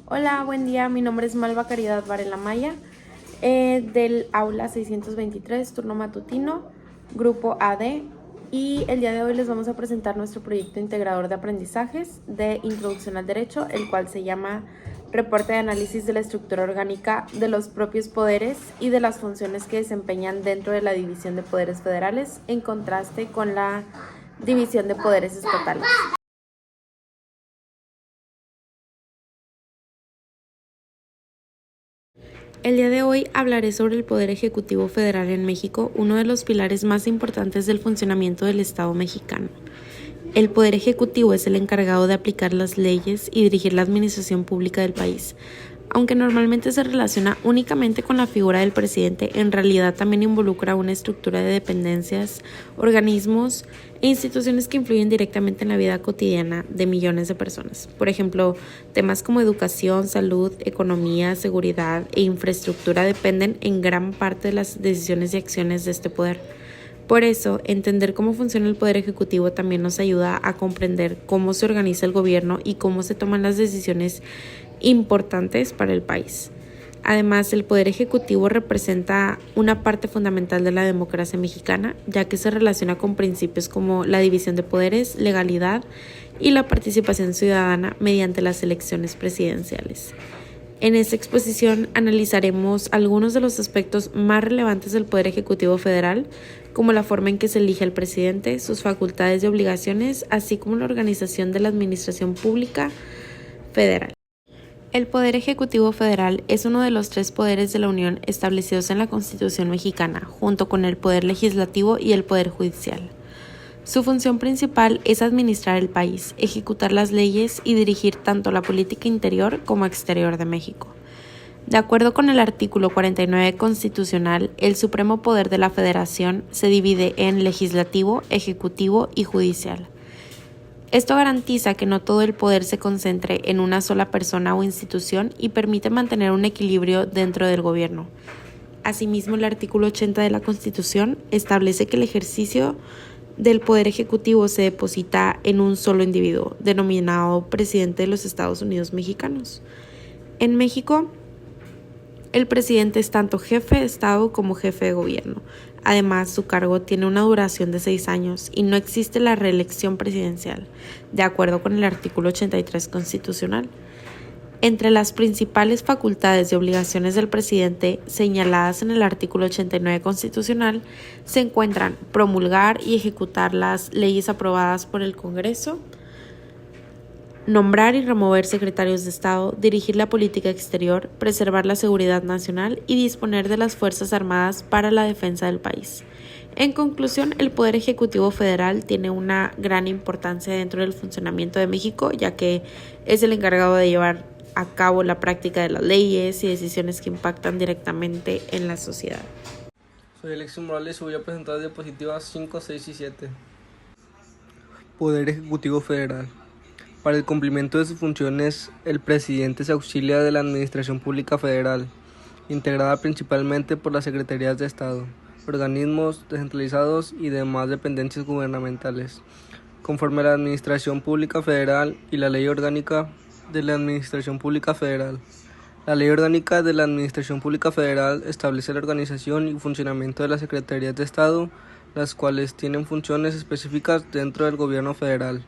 Hola, buen día. Mi nombre es Malva Caridad Varela Maya, del aula 623, turno matutino, grupo AD. Y el día de hoy les vamos a presentar nuestro proyecto integrador de aprendizajes de Introducción al Derecho, el cual se llama Reporte de análisis de la estructura orgánica de los propios poderes y de las funciones que desempeñan dentro de la división de poderes federales, en contraste con la división de poderes estatales. El día de hoy hablaré sobre el Poder Ejecutivo Federal en México, uno de los pilares más importantes del funcionamiento del Estado mexicano. El Poder Ejecutivo es el encargado de aplicar las leyes y dirigir la administración pública del país. Aunque normalmente se relaciona únicamente con la figura del presidente, en realidad también involucra una estructura de dependencias, organismos e instituciones que influyen directamente en la vida cotidiana de millones de personas. Por ejemplo, temas como educación, salud, economía, seguridad e infraestructura dependen en gran parte de las decisiones y acciones de este poder. Por eso, entender cómo funciona el Poder Ejecutivo también nos ayuda a comprender cómo se organiza el gobierno y cómo se toman las decisiones importantes para el país. Además, el Poder Ejecutivo representa una parte fundamental de la democracia mexicana, ya que se relaciona con principios como la división de poderes, legalidad y la participación ciudadana mediante las elecciones presidenciales. En esta exposición analizaremos algunos de los aspectos más relevantes del Poder Ejecutivo Federal, como la forma en que se elige al presidente, sus facultades y obligaciones, así como la organización de la administración pública federal. El Poder Ejecutivo Federal es uno de los 3 poderes de la Unión establecidos en la Constitución mexicana, junto con el Poder Legislativo y el Poder Judicial. Su función principal es administrar el país, ejecutar las leyes y dirigir tanto la política interior como exterior de México. De acuerdo con el artículo 49 constitucional, el supremo poder de la Federación se divide en legislativo, ejecutivo y judicial. Esto garantiza que no todo el poder se concentre en una sola persona o institución y permite mantener un equilibrio dentro del gobierno. Asimismo, el artículo 80 de la Constitución establece que el ejercicio del Poder Ejecutivo se deposita en un solo individuo, denominado Presidente de los Estados Unidos Mexicanos. En México, el presidente es tanto jefe de Estado como jefe de gobierno. Además, su cargo tiene una duración de 6 años y no existe la reelección presidencial, de acuerdo con el artículo 83 constitucional. Entre las principales facultades y obligaciones del presidente señaladas en el artículo 89 constitucional se encuentran promulgar y ejecutar las leyes aprobadas por el Congreso, nombrar y remover secretarios de Estado, dirigir la política exterior, preservar la seguridad nacional y disponer de las Fuerzas Armadas para la defensa del país. En conclusión, el Poder Ejecutivo Federal tiene una gran importancia dentro del funcionamiento de México, ya que es el encargado de llevar a cabo la práctica de las leyes y decisiones que impactan directamente en la sociedad. Soy Alexis Morales y voy a presentar diapositivas 5, 6 y 7. Poder Ejecutivo Federal. Para el cumplimiento de sus funciones, el presidente se auxilia de la Administración Pública Federal, integrada principalmente por las Secretarías de Estado, organismos descentralizados y demás dependencias gubernamentales, conforme a la Administración Pública Federal y la Ley Orgánica de la Administración Pública Federal. La Ley Orgánica de la Administración Pública Federal establece la organización y funcionamiento de las Secretarías de Estado, las cuales tienen funciones específicas dentro del Gobierno federal.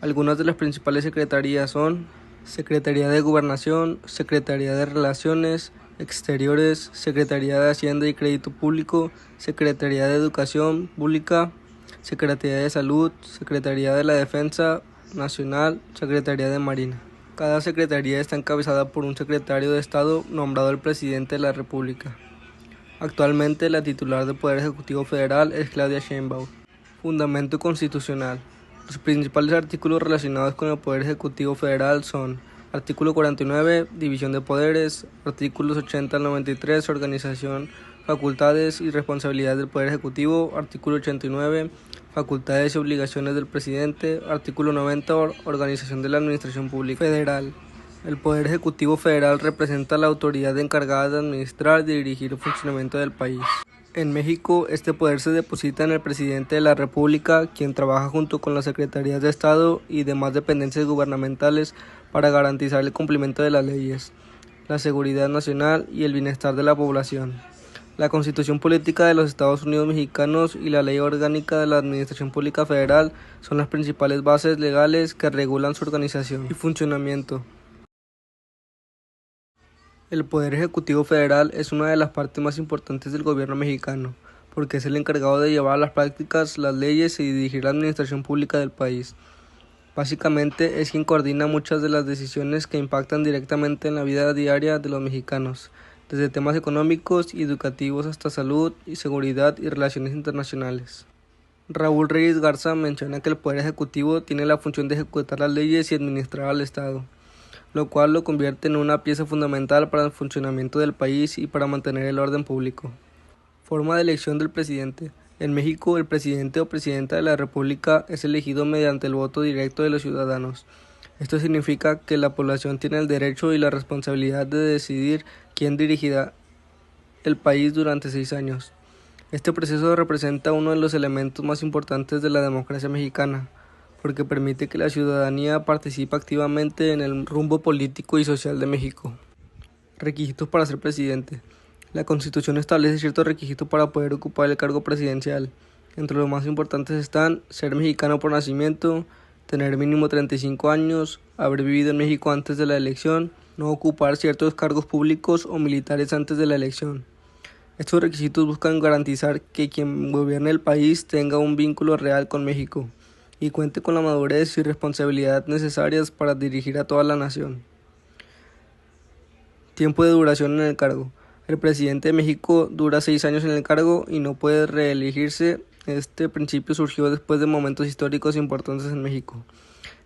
Algunas de las principales secretarías son Secretaría de Gobernación, Secretaría de Relaciones Exteriores, Secretaría de Hacienda y Crédito Público, Secretaría de Educación Pública, Secretaría de Salud, Secretaría de la Defensa Nacional, Secretaría de Marina. Cada secretaría está encabezada por un secretario de Estado nombrado el presidente de la República. Actualmente la titular del Poder Ejecutivo Federal es Claudia Sheinbaum. Fundamento constitucional. Los principales artículos relacionados con el Poder Ejecutivo Federal son artículo 49, división de poderes, artículos 80 al 93, organización, facultades y responsabilidades del Poder Ejecutivo, artículo 89, facultades y obligaciones del presidente, artículo 90, organización de la Administración Pública Federal. El Poder Ejecutivo Federal representa la autoridad encargada de administrar y dirigir el funcionamiento del país. En México, este poder se deposita en el presidente de la República, quien trabaja junto con las secretarías de Estado y demás dependencias gubernamentales para garantizar el cumplimiento de las leyes, la seguridad nacional y el bienestar de la población. La Constitución Política de los Estados Unidos Mexicanos y la Ley Orgánica de la Administración Pública Federal son las principales bases legales que regulan su organización y funcionamiento. El Poder Ejecutivo Federal es una de las partes más importantes del gobierno mexicano, porque es el encargado de llevar a las prácticas las leyes y dirigir la administración pública del país. Básicamente es quien coordina muchas de las decisiones que impactan directamente en la vida diaria de los mexicanos, desde temas económicos y educativos hasta salud y seguridad y relaciones internacionales. Raúl Reyes Garza menciona que el Poder Ejecutivo tiene la función de ejecutar las leyes y administrar al Estado, lo cual lo convierte en una pieza fundamental para el funcionamiento del país y para mantener el orden público. Forma de elección del presidente. En México, el presidente o presidenta de la República es elegido mediante el voto directo de los ciudadanos. Esto significa que la población tiene el derecho y la responsabilidad de decidir quién dirigirá el país durante 6 años. Este proceso representa uno de los elementos más importantes de la democracia mexicana, porque permite que la ciudadanía participe activamente en el rumbo político y social de México. Requisitos para ser presidente. La Constitución establece ciertos requisitos para poder ocupar el cargo presidencial. Entre los más importantes están ser mexicano por nacimiento, tener mínimo 35 años, haber vivido en México antes de la elección, no ocupar ciertos cargos públicos o militares antes de la elección. Estos requisitos buscan garantizar que quien gobierne el país tenga un vínculo real con México y cuente con la madurez y responsabilidad necesarias para dirigir a toda la nación. Tiempo de duración en el cargo. El presidente de México dura 6 años en el cargo y no puede reelegirse. Este principio surgió después de momentos históricos importantes en México,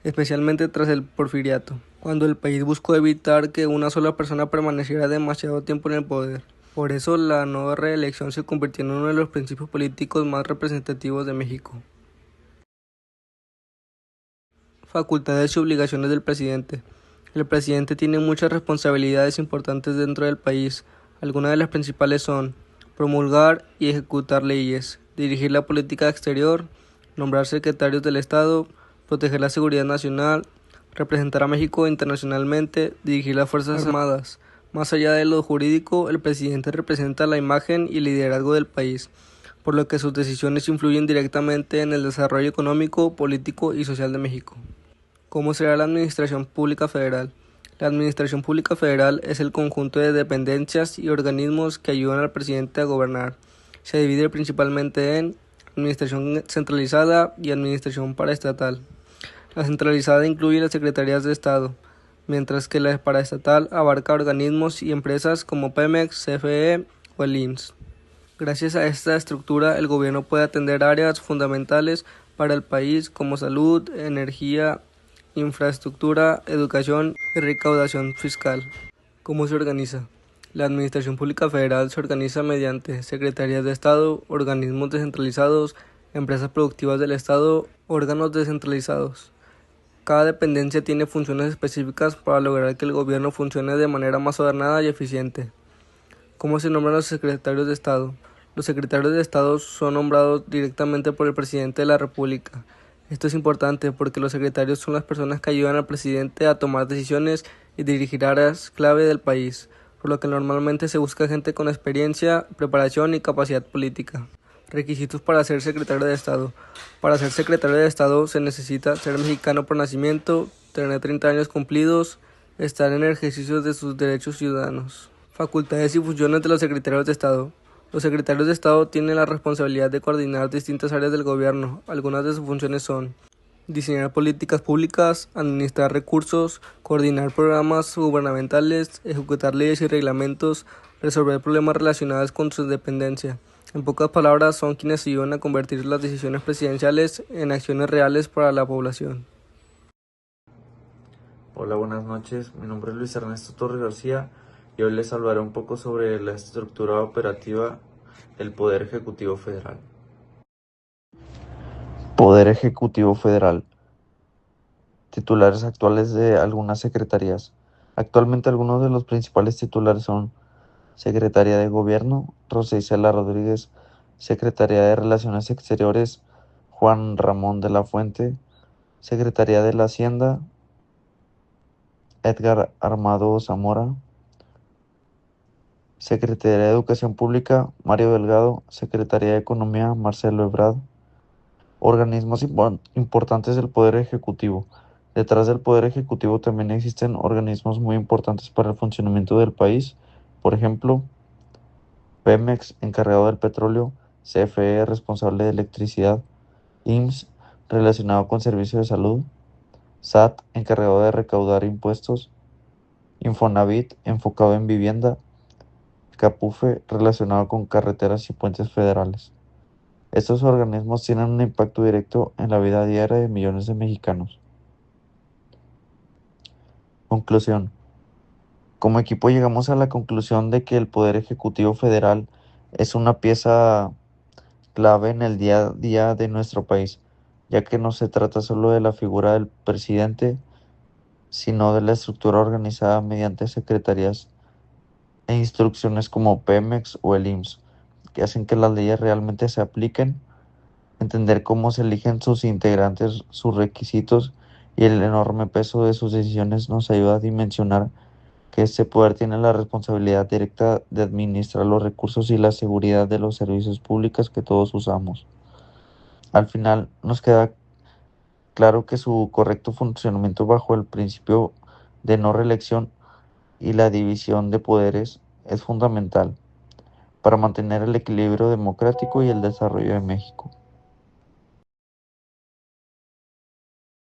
especialmente tras el Porfiriato, cuando el país buscó evitar que una sola persona permaneciera demasiado tiempo en el poder. Por eso la no reelección se convirtió en uno de los principios políticos más representativos de México. Facultades y obligaciones del presidente. El presidente tiene muchas responsabilidades importantes dentro del país. Algunas de las principales son promulgar y ejecutar leyes, dirigir la política exterior, nombrar secretarios del Estado, proteger la seguridad nacional, representar a México internacionalmente, dirigir las Fuerzas Armadas. Más allá de lo jurídico, el presidente representa la imagen y liderazgo del país, por lo que sus decisiones influyen directamente en el desarrollo económico, político y social de México. ¿Cómo será la Administración Pública Federal? La Administración Pública Federal es el conjunto de dependencias y organismos que ayudan al presidente a gobernar. Se divide principalmente en Administración Centralizada y Administración Paraestatal. La centralizada incluye las Secretarías de Estado, mientras que la paraestatal abarca organismos y empresas como Pemex, CFE o el IMSS. Gracias a esta estructura, el gobierno puede atender áreas fundamentales para el país como salud, energía, infraestructura, educación y recaudación fiscal. ¿Cómo se organiza? La Administración Pública Federal se organiza mediante secretarías de Estado, organismos descentralizados, empresas productivas del Estado, órganos descentralizados. Cada dependencia tiene funciones específicas para lograr que el gobierno funcione de manera más ordenada y eficiente. ¿Cómo se nombran los secretarios de Estado? Los secretarios de Estado son nombrados directamente por el presidente de la República. Esto es importante porque los secretarios son las personas que ayudan al presidente a tomar decisiones y dirigir áreas clave del país, por lo que normalmente se busca gente con experiencia, preparación y capacidad política. Requisitos para ser secretario de Estado. Para ser secretario de Estado se necesita ser mexicano por nacimiento, tener 30 años cumplidos, estar en el ejercicio de sus derechos ciudadanos. Facultades y funciones de los secretarios de Estado. Los secretarios de Estado tienen la responsabilidad de coordinar distintas áreas del gobierno. Algunas de sus funciones son diseñar políticas públicas, administrar recursos, coordinar programas gubernamentales, ejecutar leyes y reglamentos, resolver problemas relacionados con su dependencia. En pocas palabras, son quienes ayudan a convertir las decisiones presidenciales en acciones reales para la población. Hola, buenas noches. Mi nombre es Luis Ernesto Torres García y hoy les hablaré un poco sobre la estructura operativa del Poder Ejecutivo Federal. Poder Ejecutivo Federal. Titulares actuales de algunas secretarías. Actualmente algunos de los principales titulares son Secretaría de Gobierno, Rosa Isela Rodríguez, Secretaría de Relaciones Exteriores, Juan Ramón de la Fuente, Secretaría de la Hacienda, Edgar Armado Zamora. Secretaría de Educación Pública, Mario Delgado. Secretaría de Economía, Marcelo Ebrard. Organismos importantes del Poder Ejecutivo. Detrás del Poder Ejecutivo también existen organismos muy importantes para el funcionamiento del país. Por ejemplo, Pemex, encargado del petróleo, CFE, responsable de electricidad, IMSS, relacionado con servicios de salud, SAT, encargado de recaudar impuestos, Infonavit, enfocado en vivienda, Capufe, relacionado con carreteras y puentes federales. Estos organismos tienen un impacto directo en la vida diaria de millones de mexicanos. Conclusión. Como equipo llegamos a la conclusión de que el Poder Ejecutivo Federal es una pieza clave en el día a día de nuestro país, ya que no se trata solo de la figura del presidente, sino de la estructura organizada mediante secretarías e instrucciones como Pemex o el IMSS, que hacen que las leyes realmente se apliquen. Entender cómo se eligen sus integrantes, sus requisitos y el enorme peso de sus decisiones nos ayuda a dimensionar que este poder tiene la responsabilidad directa de administrar los recursos y la seguridad de los servicios públicos que todos usamos. Al final nos queda claro que su correcto funcionamiento bajo el principio de no reelección y la división de poderes es fundamental para mantener el equilibrio democrático y el desarrollo de México.